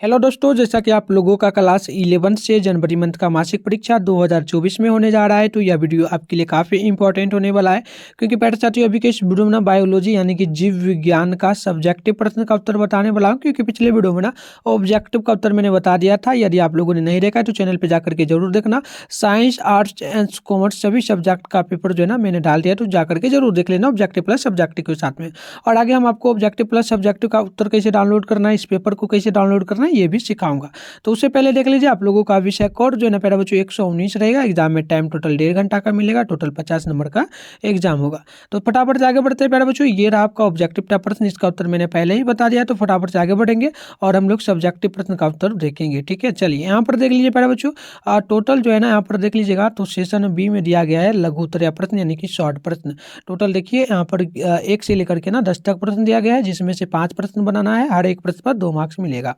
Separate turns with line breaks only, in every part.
Hello दोस्तों, जैसा कि आप लोगों का क्लास 11 से जनवरी मंथ का मासिक परीक्षा 2024 में होने जा रहा है, तो यह वीडियो आपके लिए काफ़ी इंपॉर्टेंट होने वाला है। क्योंकि पैसे साथियों, अभी के इस वीडियो में ना बायोलॉजी यानी कि जीव विज्ञान का सब्जेक्टिव प्रश्न का उत्तर बताने वाला हूं। क्योंकि पिछले वीडियो में ना ऑब्जेक्टिव का उत्तर मैंने बता दिया था। यदि आप लोगों ने नहीं देखा है तो चैनल पर जाकर के जरूर देखना। साइंस, आर्ट्स एंड कॉमर्स सभी सब्जेक्ट का पेपर जो है ना मैंने डाल दिया, तो जाकर के जरूर देख लेना ऑब्जेक्टिव प्लस सब्जेक्टिव के साथ में। और आगे हम आपको ऑब्जेक्टिव प्लस सब्जेक्टिव का उत्तर कैसे डाउनलोड करना है, इस पेपर को कैसे डाउनलोड करना है, ये भी सिखाऊंगा। तो उससे पहले देख लीजिए आप लोगों का विषय कोड जो है ना प्यारे बच्चों 119 रहेगा। एग्जाम में टाइम टोटल 1.5 घंटा का मिलेगा। टोटल 50 नंबर का एग्जाम होगा। तो फटाफट से आगे बढ़ते हैं प्यारे बच्चों। ये रहा आपका ऑब्जेक्टिव टाइप प्रश्न, इसका उत्तर मैंने पहले ही बता दिया। तो फटाफट से आगे बढ़ेंगे और हम लोग सब्जेक्टिव प्रश्न का उत्तर देखेंगे। ठीक है, चलिए यहाँ पर देख लीजिए प्यारे बच्चों। टोटल जो है ना यहाँ पर देख लीजिएगा, तो सेशन बी में दिया गया है लघु उत्तरीय प्रश्न यानी कि शॉर्ट प्रश्न। टोटल देखिए यहाँ पर 1 से लेकर के ना 10 तक प्रश्न दिया गया है, जिसमें से 5 प्रश्न बनाना है। हर एक प्रश्न पर 2 मार्क्स मिलेगा,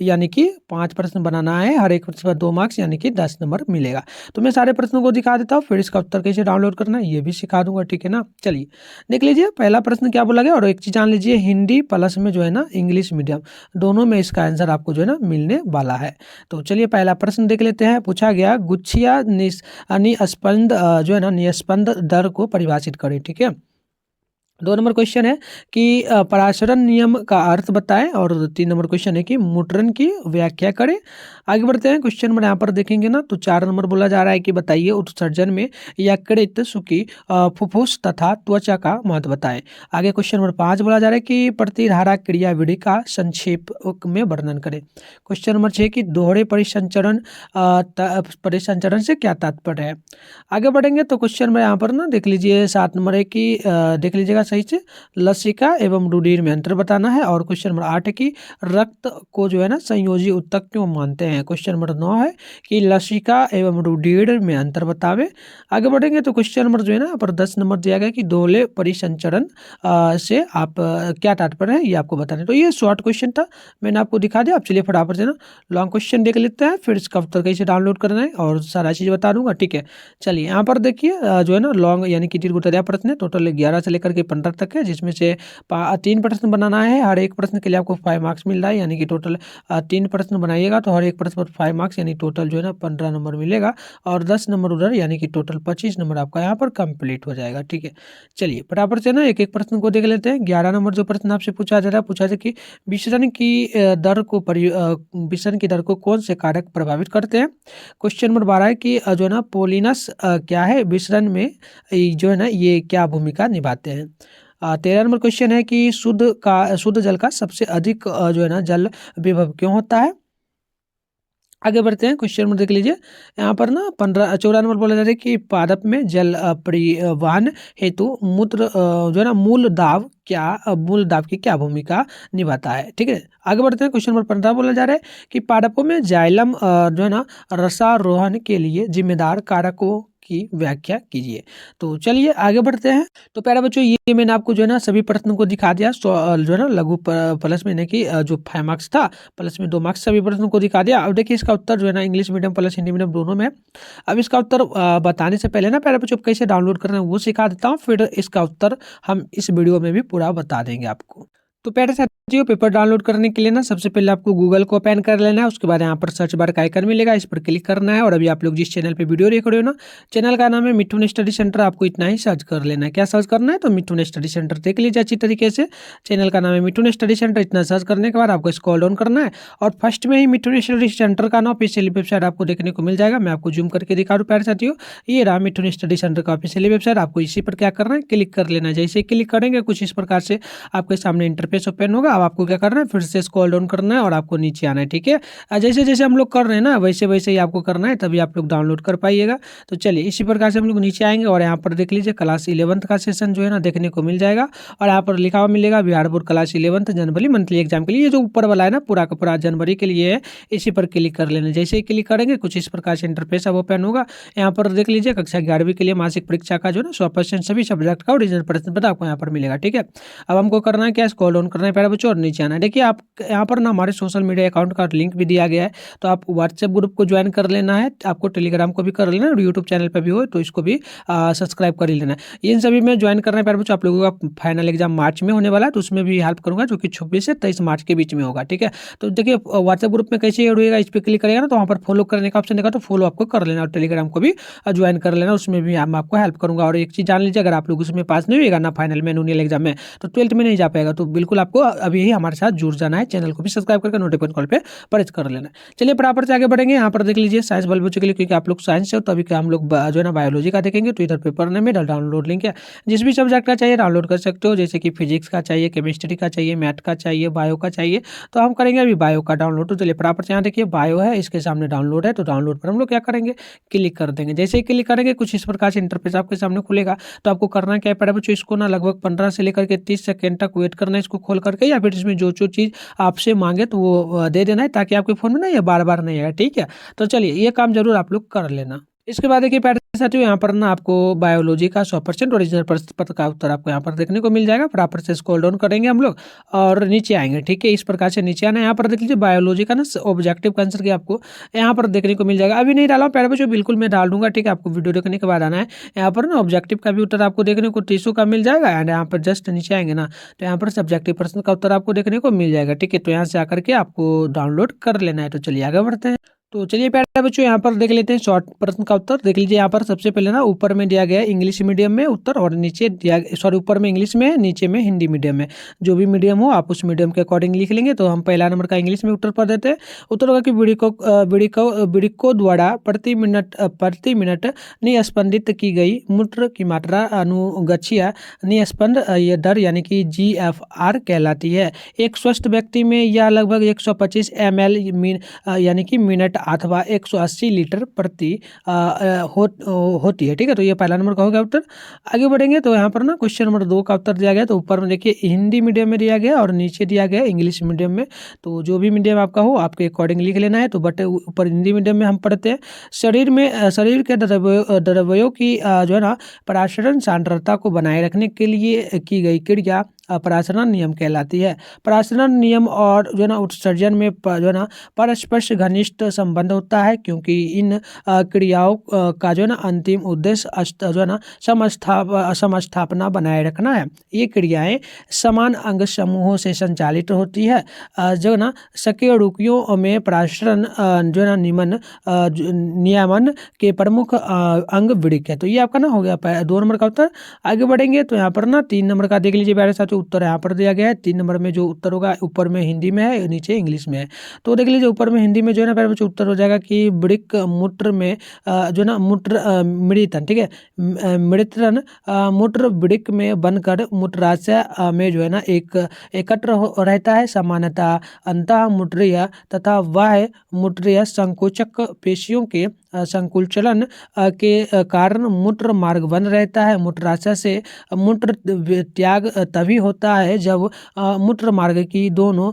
यानी कि 5 प्रश्न बनाना है। हर एक प्रश्न पर 2 मार्क्स यानी कि 10 नंबर मिलेगा। तो मैं सारे प्रश्नों को दिखा देता हूँ, फिर इसका उत्तर कैसे डाउनलोड करना है ये भी सिखा दूंगा। ठीक है ना, चलिए देख लीजिए पहला प्रश्न क्या बोला गया। और एक चीज जान लीजिए, हिंदी प्लस में जो है ना इंग्लिश मीडियम दोनों में इसका आंसर आपको जो है ना मिलने वाला है। तो चलिए पहला प्रश्न देख लेते हैं। पूछा गया गुच्छिया निस्पंद जो है ना निस्पंद दर को परिभाषित करें। ठीक है, 2 नंबर क्वेश्चन है कि पराशरण नियम का अर्थ बताएं। और 3 नंबर क्वेश्चन है कि मुद्रण की व्याख्या करें। आगे बढ़ते हैं। क्वेश्चन नंबर यहाँ पर देखेंगे ना, तो 4 नंबर बोला जा रहा है कि बताइए उत्सर्जन में यकृत, सुकी, फुफ्फुस तथा त्वचा का महत्व बताएं। आगे क्वेश्चन नंबर 5 बोला जा रहा है कि प्रतिधारा क्रिया विधि का संक्षेप में वर्णन करें। क्वेश्चन नंबर 6 कि दोहरे परिसंचरण से क्या तात्पर्य है। आगे बढ़ेंगे तो क्वेश्चन नंबर यहाँ पर ना देख लीजिए 7 नंबर है कि देख लीजिएगा सही से, लसिका एवं रुधिर में अंतर बताना है। और क्वेश्चन नंबर 8 है कि रक्त को जो है ना संयोजी ऊतक क्यों मानते हैं। क्वेश्चन नंबर 9 है कि लसिका एवं रुधिर में अंतर बतावे। आगे बढ़ेंगे तो क्वेश्चन नंबर जो है ना यहाँ पर 10 नंबर दिया गया कि दोहरे परिसंचरण से आप क्या तात्पर्य है ये आपको बताना है। तो ये शॉर्ट क्वेश्चन था, मैंने आपको दिखा दिया। आप चलिए फटाफट से ना लॉन्ग क्वेश्चन देख लेते हैं, फिर इसका उत्तर कैसे डाउनलोड करना है और सारा चीज़ बता दूंगा। ठीक है, चलिए यहाँ पर देखिए जो है ना लॉन्ग यानी कि दीर्घ उत्तरीय प्रश्न है। टोटल 11 से लेकर के 15 तक है, जिसमें से 3 प्रश्न बनाना है। हर एक प्रश्न के लिए आपको 5 मार्क्स मिल रहा है, यानी कि टोटल 3 प्रश्न बनाइएगा तो हर एक प्रश्न पर 5 मार्क्स यानी टोटल जो है ना 15 नंबर मिलेगा। और 10 नंबर उधर यानी कि टोटल 25 नंबर आपका यहाँ पर कंप्लीट हो जाएगा। ठीक है, चलिए फटाफट से ना एक एक प्रश्न को देख लेते हैं। 11 नंबर जो प्रश्न आपसे पूछा जा रहा है, पूछा जाए कि विसरण की विसरण की दर को कौन से कारक प्रभावित करते हैं। क्वेश्चन नंबर 12 है कि जो है ना पोलिनस क्या है, विसरण में जो है ना ये क्या भूमिका निभाते हैं। 13 नंबर क्वेश्चन है कि शुद्ध जल का सबसे अधिक जो है ना जल विभव क्यों होता है। आगे बढ़ते हैं। क्वेश्चन नंबर देख लीजिए यहाँ पर ना 14 नंबर बोला जा रहा है कि पादप में जल परिवहन हेतु मूत्र जो है ना मूल दाब की क्या भूमिका निभाता है। ठीक है, आगे बढ़ते हैं। क्वेश्चन नंबर 15 बोला जा रहा है कि पादपों में जाइलम जो है ना रसारोहण के लिए जिम्मेदार कारकों की व्याख्या कीजिए। तो चलिए आगे बढ़ते हैं। तो प्यारे बच्चों, ये मैंने आपको जो है ना सभी प्रश्नों को दिखा दिया। जो है ना लघु प्लस में कि जो 5 मार्क्स था प्लस में 2 मार्क्स सभी प्रश्नों को दिखा दिया। अब देखिए इसका उत्तर जो है ना English medium plus Hindi medium दोनों में है। अब इसका उत्तर बताने से पहले ना प्यारे बच्चों कैसे डाउनलोड करना है वो सिखा देता हूँ, फिर इसका उत्तर हम इस वीडियो में भी पूरा बता देंगे आपको। तो प्यारे साथियों, पेपर डाउनलोड करने के लिए ना सबसे पहले आपको गूगल को ओपन कर लेना है। उसके बाद यहाँ पर सर्च बार का आइकन मिलेगा, इस पर क्लिक करना है। और अभी आप लोग जिस चैनल पे वीडियो देख रहे हो ना, चैनल का नाम है मिठुन स्टडी सेंटर। आपको इतना ही सर्च कर लेना है। क्या सर्च करना है, तो मिठुन स्टडी सेंटर देख लीजिए अच्छी तरीके से। चैनल का नाम है मिठुन स्टडी सेंटर। इतना सर्च करने के बाद आपको स्क्रॉल डाउन करना है और फर्स्ट में ही मिठुन स्टडी सेंटर का ना ऑफिशियल वेबसाइट आपको देखने को मिल जाएगा। मैं आपको जूम करके दिखा दूँ प्यारे साथियों, ये रहा मिठुन स्टडी सेंटर का ऑफिशियल वेबसाइट। आपको इसी पर क्या करना है, क्लिक कर लेना है। जैसे क्लिक करेंगे कुछ इस प्रकार से आपके सामने इंटरफेस ओपन होगा। अब आपको क्या करना है, फिर से स्क्रॉल डाउन करना है और आपको नीचे आना है। ठीक है, जैसे जैसे हम लोग कर रहे हैं ना वैसे वैसे ही आपको करना है, तभी आप लोग डाउनलोड कर पाइएगा। तो चलिए इसी प्रकार से हम लोग नीचे आएंगे और यहाँ पर देख लीजिए क्लास 11th का सेशन जो है ना देखने को मिल जाएगा। और यहाँ पर लिखा हुआ मिलेगा बिहार बोर्ड क्लास 11th जनवरी मंथली एग्जाम के लिए। ये जो ऊपर वाला है ना पूरा का पूरा जनवरी के लिए है, इसी पर क्लिक कर लेना। जैसे ही क्लिक करेंगे कुछ इस प्रकार से इंटरफेस अब ओपन होगा। यहाँ पर देख लीजिए कक्षा 11वीं के लिए मासिक परीक्षा का जो है ना 100% सभी सब्जेक्ट का ओरिजिनल प्रश्न पत्र आपको यहाँ पर मिलेगा। ठीक है, अब हमको करना है क्या, स्क्रॉल डाउन करना है प्यारे बच्चों। और नीचे आना है। देखिए आप यहाँ पर ना हमारे सोशल मीडिया अकाउंट का लिंक भी दिया गया है, तो आप व्हाट्सएप ग्रुप को ज्वाइन कर लेना है, आपको टेलीग्राम को भी कर लेना है और यूट्यूब चैनल पर भी हो तो इसको भी सब्सक्राइब कर ही लेना है। इन सभी में ज्वाइन करने पर बच्चों आप लोगों का फाइनल एग्जाम मार्च में होने वाला है, तो उसमें भी हेल्प करूंगा जो कि 26 से 23 मार्च के बीच में होगा। ठीक है, तो देखिए व्हाट्सएप ग्रुप में कैसे ऐड होगा, इस पर क्लिक करेगा ना तो वहाँ पर फॉलो करने का ऑप्शन देगा, तो फॉलो आपको कर लेना और टेलीग्राम को भी ज्वाइन कर लेना, उसमें भी हम आपको हेल्प करूंगा। और एक चीज़ जान लीजिए, अगर आप लोग उसमें पास नहीं होगा ना फाइनल में एनुअल एग्जाम में, तो 12th में नहीं जा पाएगा, तो बिल्कुल आपको अभी ही हमारे साथ जुड़ जाना है। चैनल को भी सब्सक्राइब करके नोटिफिकेशन कॉल पे प्रेस कर लेना है। चलिए बराबर से आगे बढ़ेंगे। यहाँ पर देख लीजिए साइंस वाले बच्चों के लिए, क्योंकि आप लोग साइंस से हो तो अभी हम लोग जो है ना बायोलॉजी का देखेंगे, तो इधर पेपर में डाउनलोड लिंक है, जिस भी सब्जेक्ट का चाहिए डाउनलोड कर सकते हो, जैसे कि फिजिक्स का चाहिए, केमिस्ट्री का चाहिए, मैथ का चाहिए, बायो का चाहिए, तो हम करेंगे अभी बायो का डाउनलोड। तो चलिए फटाफट से यहाँ देखिए बायो है, इसके सामने डाउनलोड है, तो डाउनलोड पर हम लोग क्या करेंगे, क्लिक कर देंगे। जैसे ही क्लिक करेंगे कुछ इस प्रकार से इंटरफेस आपके सामने खुलेगा, तो आपको करना क्या है बच्चों, इसको ना लगभग 15 से लेकर के 30 सेकंड तक वेट करना है इसको खोल करके, या फिर इसमें जो जो चीज़ आपसे मांगे तो वो दे देना है, ताकि आपके फ़ोन में ना ये बार बार नहीं आएगा। ठीक है, तो चलिए ये काम जरूर आप लोग कर लेना। इसके बाद देखिए साथियों यहाँ पर ना आपको बायोलॉजी का 100% ओरिजिनल प्रश्न पत्र का उत्तर आपको यहाँ पर देखने को मिल जाएगा। फटाफट से स्क्रॉल डाउन करेंगे हम लोग और नीचे आएंगे। ठीक है, इस प्रकार से नीचे आना है। यहाँ पर देख लीजिए बायोलॉजी का ना ऑब्जेक्टिव आंसर की आपको यहाँ पर देखने को मिल जाएगा। अभी नहीं डाला हूँ प्यारे बच्चों, बिल्कुल मैं डाल दूंगा। ठीक है, आपको वीडियो देखने के बाद आना है। यहाँ पर ना ऑब्जेक्टिव का भी उत्तर आपको देखने को 30 का मिल जाएगा, एंड यहाँ पर जस्ट नीचे आएंगे ना तो यहाँ पर सब्जेक्टिव प्रश्न का उत्तर आपको देखने को मिल जाएगा। ठीक है, तो यहाँ से आकर के आपको डाउनलोड कर लेना है। तो चलिए आगे बढ़ते हैं। तो चलिए प्यारे बच्चों यहाँ पर देख लेते हैं शॉर्ट प्रश्न का उत्तर। देख लीजिए यहाँ पर सबसे पहले ना ऊपर में दिया गया है इंग्लिश मीडियम में उत्तर, और नीचे दिया ऊपर में इंग्लिश में, नीचे में हिंदी मीडियम में। जो भी मीडियम हो आप उस मीडियम के अकॉर्डिंग लिख लेंगे। तो हम पहला नंबर का इंग्लिश में उत्तर पढ़ देते हैं। उत्तर होगा कि वृक्कों द्वारा प्रति मिनट निस्पंदित की गई मूत्र की मात्रा अनुगछिया निस्पंद ये दर यानी कि GFR कहलाती है। एक स्वस्थ व्यक्ति में यह लगभग 125 ml यानी कि मिनट अथवा 180 लीटर प्रति होती है। ठीक है, तो ये पहला नंबर का होगा उत्तर। आगे बढ़ेंगे तो यहाँ पर ना क्वेश्चन नंबर 2 का उत्तर दिया गया। तो ऊपर में देखिए हिंदी मीडियम में दिया गया और नीचे दिया गया इंग्लिश मीडियम में। तो जो भी मीडियम आपका हो आपके अकॉर्डिंग लिख लेना है। तो बट ऊपर हिंदी मीडियम में हम पढ़ते हैं। शरीर के द्रव्यों की जो है ना परासरण सांद्रता को बनाए रखने के लिए की गई क्रिया परासरण नियम कहलाती है। परासरण नियम और जो है ना उत्सर्जन में जो है ना परस्पर घनिष्ठ संबंध होता है, क्योंकि इन क्रियाओं का जो है ना अंतिम उद्देश्य जो है ना समस्थापना बनाए रखना है। ये क्रियाएं समान अंग समूहों से संचालित होती है। जो है ना सकेरुकियों में परासरण जो है ना नियमन के प्रमुख अंग वृक्क है। तो ये आपका ना हो गया 2 नंबर का उत्तर। आगे बढ़ेंगे तो यहाँ पर ना 3 नंबर का देख लीजिए प्यारे साथियों, उत्तर यहाँ पर दिया गया है। 3 नंबर में जो उत्तर होगा ऊपर में हिंदी में है, नीचे इंग्लिश में है। तो देख लीजिए ऊपर में हिंदी में जो है ना प्यारे बच्चों उत्तर हो जाएगा कि वृक्क मूत्र में जो ना मूत्र मृतन, ठीक है, मृतन मूत्र वृक्क में बनकर मूत्राशय में जो है ना एकत्र रहता है। सामान्यतः अंतः मूत्रीय तथा बाह्य मूत्रीय संकोचक पेशियों के संकुचलन के कारण मूत्र मार्ग बंद रहता है। मूत्राशय से मूत्र त्याग तभी होता है जब मूत्र मार्ग की दोनों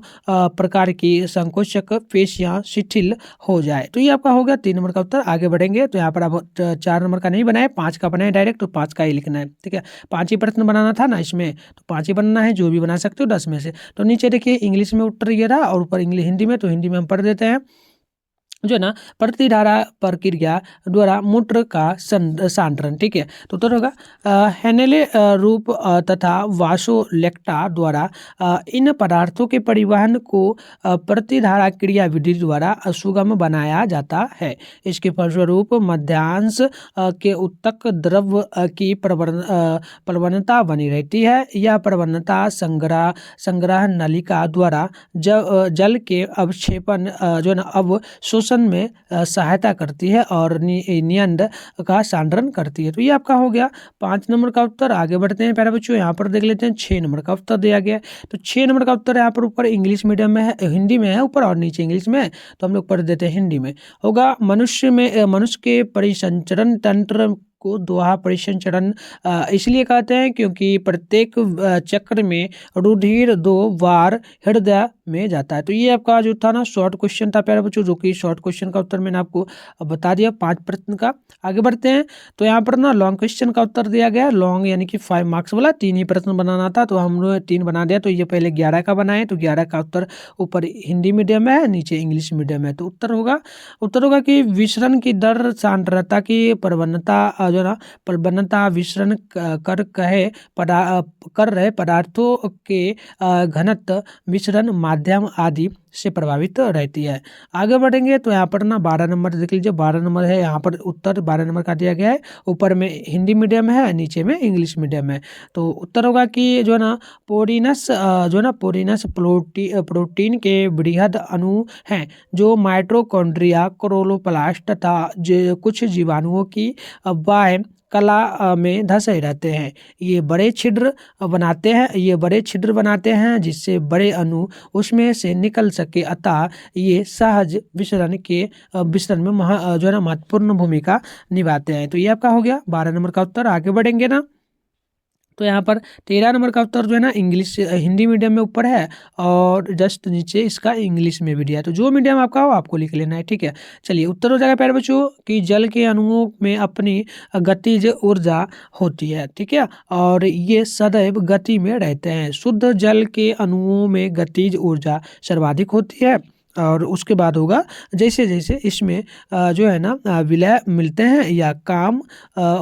प्रकार की संकोचक पेशियां शिथिल हो जाए। तो ये आपका हो गया 3 नंबर का उत्तर। आगे बढ़ेंगे तो यहाँ पर आप 4 नंबर का नहीं बनाए, 5 का बनाए डायरेक्ट, तो 5 का ही लिखना है। ठीक है, 5 ही प्रश्न बनाना था ना इसमें, तो 5 ही बनना है, जो भी बना सकते हो 10 में से। तो नीचे देखिए इंग्लिश में उत्तर ये रहा और ऊपर इंग्लिश हिंदी में, तो हिंदी में हम पढ़ देते हैं। जो है ना प्रतिधारा प्रक्रिया द्वारा मूत्र का सांद्रण। ठीक है, तो उत्तर होगा हेनेले रूप तथा वासोलेक्टा द्वारा इन पदार्थों के परिवहन को प्रतिधारा क्रिया विधि द्वारा सुगम बनाया जाता है। इसके फलस्वरूप मध्यांश के उत्तक द्रव की प्रवणता बनी रहती है। यह प्रवणता संग्रह नलिका द्वारा जल के अवक्षेपण जो है ना अवशोषण में सहायता करती है और नियंद का सांद्रण करती है। तो ये आपका हो गया 5 नंबर का उत्तर। आगे बढ़ते हैं प्यारे बच्चों, यहाँ पर देख लेते हैं 6 नंबर का उत्तर दिया गया है। तो 6 नंबर का उत्तर यहाँ पर ऊपर इंग्लिश मीडियम में है, हिंदी में है ऊपर, और नीचे इंग्लिश में है, तो हम लोग पढ़ देते हैं हिंदी में। होगा मनुष्य के परिसंचरण तंत्र को दोहा परिक्षण चरण इसलिए कहते हैं क्योंकि प्रत्येक चक्र में रुधिर 2 बार हृदय में जाता है। तो ये आपका जो था ना शॉर्ट क्वेश्चन था प्यारे बच्चों, जो कि शॉर्ट क्वेश्चन का उत्तर मैंने आपको बता दिया 5 प्रश्न का। आगे बढ़ते हैं तो यहाँ पर ना लॉन्ग क्वेश्चन का उत्तर दिया गया, लॉन्ग यानी कि 5 मार्क्स वाला 3 ही प्रश्न बनाना था, तो हम लोग 3 बना दिया। तो ये पहले 11 का बनाए, तो 11 का उत्तर ऊपर हिंदी मीडियम में है, नीचे इंग्लिश मीडियम है। तो उत्तर होगा कि विसरण की दर सांद्रता की प्रवणता जो ना प्रवणता विसरण कर रहे पदार्थों के घनत्व विसरण माध्यम आदि से प्रभावित रहती है। आगे बढ़ेंगे तो यहाँ पर ना 12 नंबर देख लीजिए, 12 नंबर है यहाँ पर उत्तर 12 नंबर का दिया गया है, ऊपर में हिंदी मीडियम है, नीचे में इंग्लिश मीडियम है। तो उत्तर होगा कि जो ना पोरिनस प्रोटीन के बृहद अणु हैं जो माइटोकॉन्ड्रिया, क्लोरोप्लास्ट तथा कुछ जीवाणुओं की बाह्य कला में धंसे रहते हैं। ये बड़े छिद्र बनाते हैं जिससे बड़े अणु उसमें से निकल सके, अतः ये सहज विसरण में महत्वपूर्ण भूमिका निभाते हैं। तो ये आपका हो गया 12 नंबर का उत्तर। आगे बढ़ेंगे ना तो यहाँ पर 13 नंबर का उत्तर जो है ना हिंदी मीडियम में ऊपर है और जस्ट नीचे इसका इंग्लिश में भी दिया है। तो जो मीडियम आपका हो आपको लिख लेना है, ठीक है। चलिए उत्तर हो जाएगा प्यारे बच्चों कि जल के अणुओं में अपनी गतिज ऊर्जा होती है, ठीक है, और ये सदैव गति में रहते हैं। शुद्ध जल के अणुओं में गतिज ऊर्जा सर्वाधिक होती है और उसके बाद होगा जैसे जैसे इसमें जो है ना विलय मिलते हैं या काम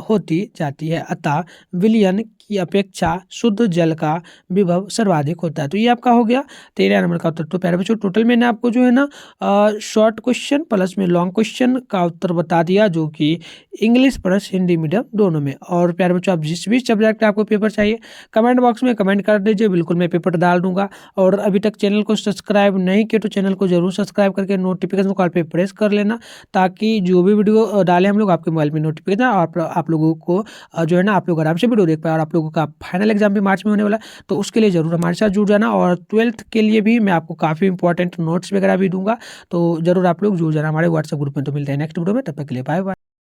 होती जाती है, अतः विलयन की अपेक्षा शुद्ध जल का विभव सर्वाधिक होता है। तो ये आपका हो गया 13 नंबर का उत्तर। तो प्यारे बच्चों टोटल मैंने आपको जो है ना शॉर्ट क्वेश्चन प्लस में लॉन्ग क्वेश्चन का उत्तर बता दिया, जो कि इंग्लिश प्लस हिंदी मीडियम दोनों में। और प्यारे बच्चों आप जिस भी सब्जेक्ट का आपको पेपर चाहिए कमेंट बॉक्स में कमेंट कर दीजिए, बिल्कुल मैं पेपर डाल दूंगा। और अभी तक चैनल को सब्सक्राइब नहीं किया तो चैनल को जरूर सब्सक्राइब करके नोटिफिकेशन कॉल पे प्रेस कर लेना, ताकि जो भी वीडियो डाले हम लोग आपके मोबाइल में नोटिफिकेशन और आप लोगों को जो है ना आप लोग आराम से वीडियो देख पाए। और आप लोगों का फाइनल एग्जाम भी मार्च में होने वाला है, तो उसके लिए जरूर हमारे साथ जुड़ जाना। और 12th के लिए भी मैं आपको काफ़ी इंपॉर्टेंट नोट्स वगैरह भी दूंगा, तो जरूर आप लोग जुड़ जाना हमारे व्हाट्सएप ग्रुप में। तो मिलते हैं नेक्स्ट वीडियो में, तब तक के लिए बाय बाय।